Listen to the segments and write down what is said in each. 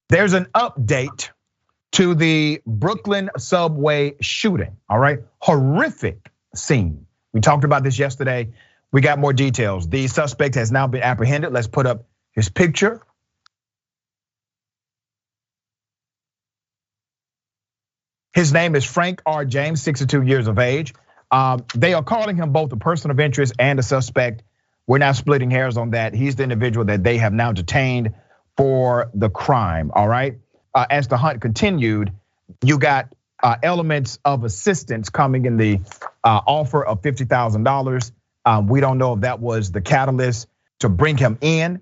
There's an update to the Brooklyn subway shooting, all right? Horrific scene. We talked about this yesterday. We got more details. The suspect has now been apprehended. Let's put up his picture. His name is Frank R. James, 62 years of age. They are calling him both a person of interest and a suspect. We're not splitting hairs on that. He's the individual that they have now detained for the crime, all right? As the hunt continued, you got elements of assistance coming in the offer of $50,000. We don't know if that was the catalyst to bring him in.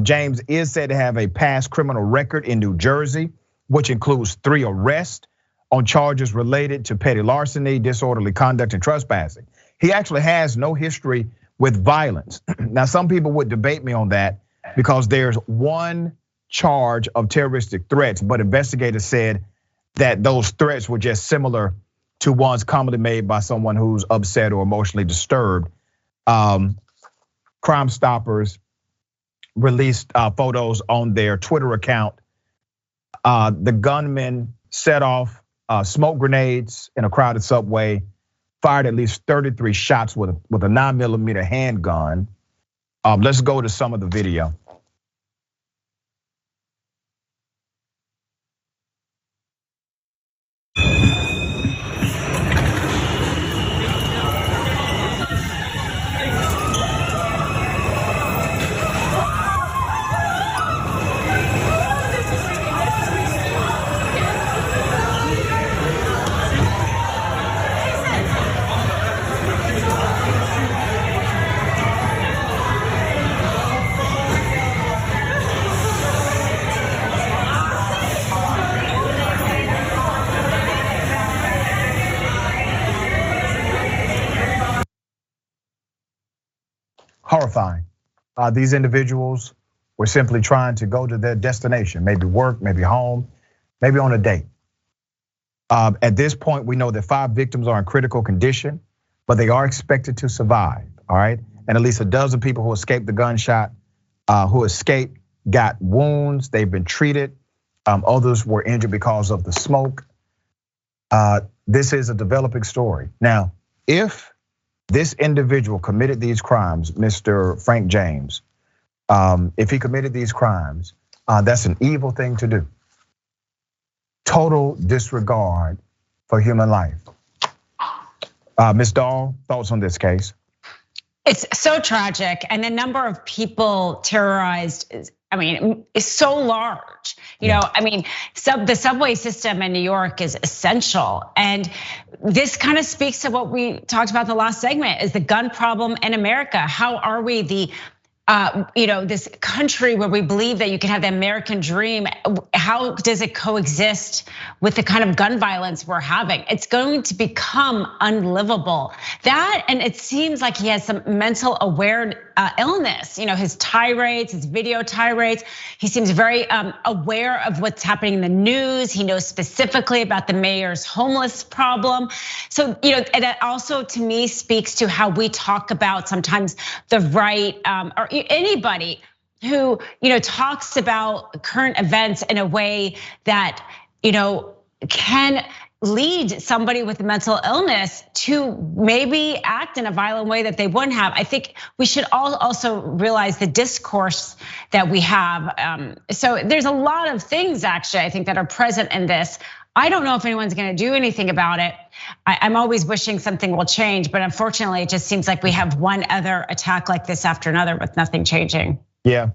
James is said to have a past criminal record in New Jersey, which includes 3 arrests on charges related to petty larceny, disorderly conduct, and trespassing. He actually has no history with violence. Now, some people would debate me on that because there's one charge of terroristic threats, but investigators said that those threats were just similar to ones commonly made by someone who's upset or emotionally disturbed. Crime Stoppers released photos on their Twitter account. The gunman set off smoke grenades in a crowded subway, fired at least 33 shots with a 9mm handgun. Let's go to some of the video. Horrifying. These individuals were simply trying to go to their destination, maybe work, maybe home, maybe on a date. At this point, we know that 5 victims are in critical condition, but they are expected to survive, all right? And at least a dozen people who escaped the gunshot, who escaped, got wounds, they've been treated. Others were injured because of the smoke. This is a developing story. Now, if this individual committed these crimes, Mr. Frank James, if he committed these crimes, that's an evil thing to do. Total disregard for human life. Ms. Dahl, thoughts on this case? It's so tragic, and the number of people terrorized is so large. The subway system in New York is essential. And this kind of speaks to what we talked about in the last segment, is the gun problem in America. How are we this country where we believe that you can have the American dream? How does it coexist with the kind of gun violence we're having? It's going to become unlivable. That, and it seems like he has some mental illness. His tirades, his video tirades. He seems very aware of what's happening in the news. He knows specifically about the mayor's homeless problem. So, and that also to me speaks to how we talk about sometimes the right or anybody who talks about current events in a way that can lead somebody with a mental illness to maybe act in a violent way that they wouldn't have. I think we should all also realize the discourse that we have. So there's a lot of things actually I think that are present in this. I don't know if anyone's gonna do anything about it. I'm always wishing something will change, but unfortunately it just seems like we have one other attack like this after another with nothing changing. Yeah,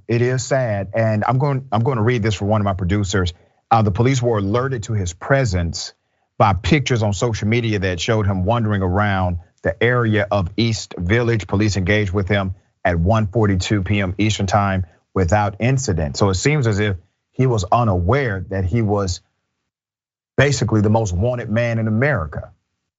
it is sad. And I'm going to read this from one of my producers. The police were alerted to his presence by pictures on social media that showed him wandering around the area of East Village. Police engaged with him at 1:42 p.m. Eastern time without incident. So it seems as if he was unaware that he was basically the most wanted man in America.